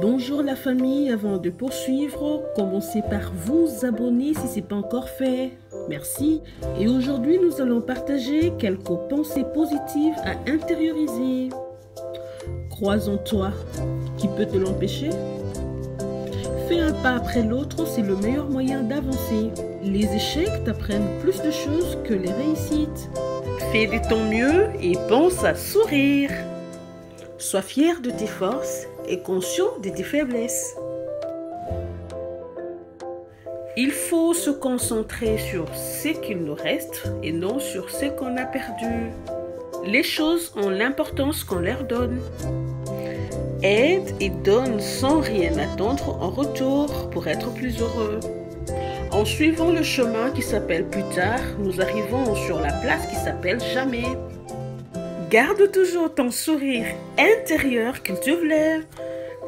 Bonjour la famille, avant de poursuivre, commencez par vous abonner si ce n'est pas encore fait. Merci. Et aujourd'hui, nous allons partager quelques pensées positives à intérioriser. Crois en toi. Qui peut te l'empêcher? Fais un pas après l'autre, c'est le meilleur moyen d'avancer. Les échecs t'apprennent plus de choses que les réussites. Fais de ton mieux et pense à sourire. Sois fier de tes forces et conscient de tes faiblesses. Il faut se concentrer sur ce qu'il nous reste et non sur ce qu'on a perdu. Les choses ont l'importance qu'on leur donne. Aide et donne sans rien attendre en retour pour être plus heureux. En suivant le chemin qui s'appelle plus tard, nous arrivons sur la place qui s'appelle jamais. Garde toujours ton sourire intérieur qu'il te lève.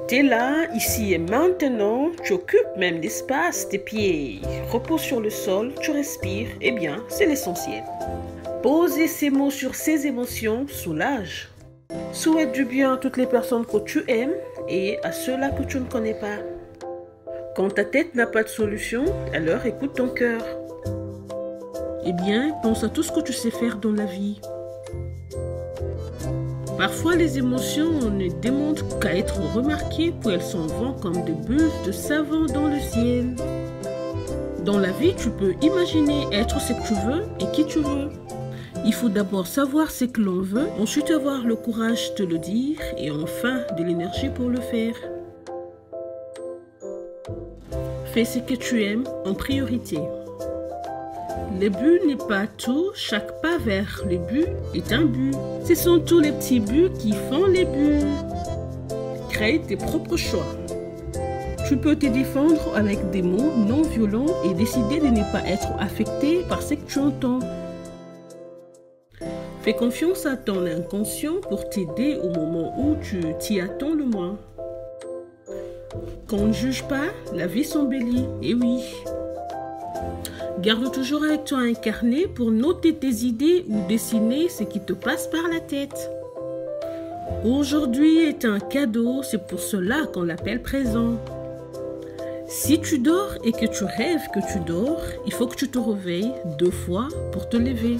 T'es là, ici et maintenant, tu occupes même l'espace, tes pieds reposent sur le sol, tu respires, eh bien, c'est l'essentiel. Poser ces mots sur ces émotions soulage. Souhaite du bien à toutes les personnes que tu aimes et à ceux-là que tu ne connais pas. Quand ta tête n'a pas de solution, alors écoute ton cœur. Eh bien, pense à tout ce que tu sais faire dans la vie. Parfois, les émotions ne demandent qu'à être remarquées, puis elles s'en vont comme des bulles de savon dans le ciel. Dans la vie, tu peux imaginer être ce que tu veux et qui tu veux. Il faut d'abord savoir ce que l'on veut, ensuite avoir le courage de le dire et enfin de l'énergie pour le faire. Fais ce que tu aimes en priorité. Le but n'est pas tout, chaque pas vers le but est un but. Ce sont tous les petits buts qui font les buts. Crée tes propres choix. Tu peux te défendre avec des mots non violents et décider de ne pas être affecté par ce que tu entends. Fais confiance à ton inconscient pour t'aider au moment où tu t'y attends le moins. Qu'on ne juge pas, la vie s'embellit, et oui. Garde toujours avec toi un carnet pour noter tes idées ou dessiner ce qui te passe par la tête. Aujourd'hui est un cadeau, c'est pour cela qu'on l'appelle présent. Si tu dors et que tu rêves que tu dors, il faut que tu te réveilles 2 fois pour te lever.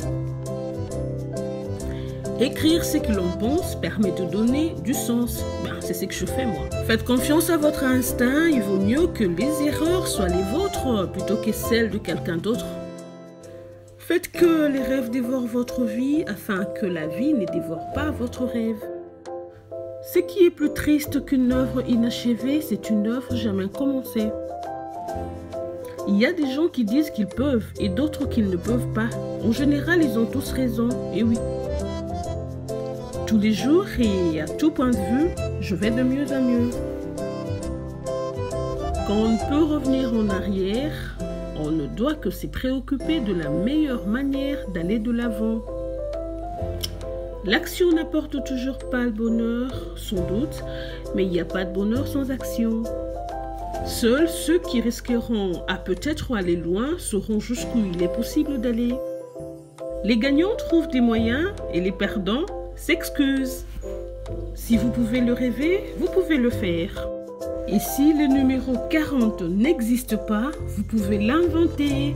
Écrire ce que l'on pense permet de donner du sens. C'est ce que je fais moi. Faites confiance à votre instinct, il vaut mieux que les erreurs soient les vôtres plutôt que celles de quelqu'un d'autre. Faites que les rêves dévorent votre vie afin que la vie ne dévore pas votre rêve. Ce qui est plus triste qu'une œuvre inachevée, c'est une œuvre jamais commencée. Il y a des gens qui disent qu'ils peuvent et d'autres qu'ils ne peuvent pas. En général, ils ont tous raison, et oui. Tous les jours et à tout point de vue, je vais de mieux en mieux. Quand on peut revenir en arrière, on ne doit que se préoccuper de la meilleure manière d'aller de l'avant. L'action n'apporte toujours pas le bonheur, sans doute, mais il n'y a pas de bonheur sans action. Seuls ceux qui risqueront à peut-être aller loin sauront jusqu'où il est possible d'aller. Les gagnants trouvent des moyens et les perdants s'excusent. Si vous pouvez le rêver, vous pouvez le faire. Et si le numéro 40 n'existe pas, vous pouvez l'inventer.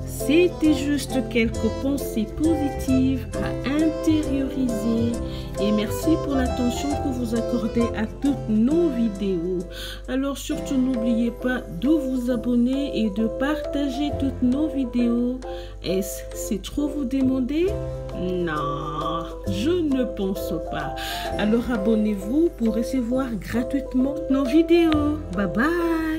C'était juste quelques pensées positives à intérioriser et merci pour l'attention que vous accordez à toutes nos vidéos. Alors surtout n'oubliez pas de vous abonner et de partager toutes nos vidéos. Est-ce que c'est trop vous demander? Non, je ne pense pas. Alors abonnez-vous pour recevoir gratuitement nos vidéos. Bye bye!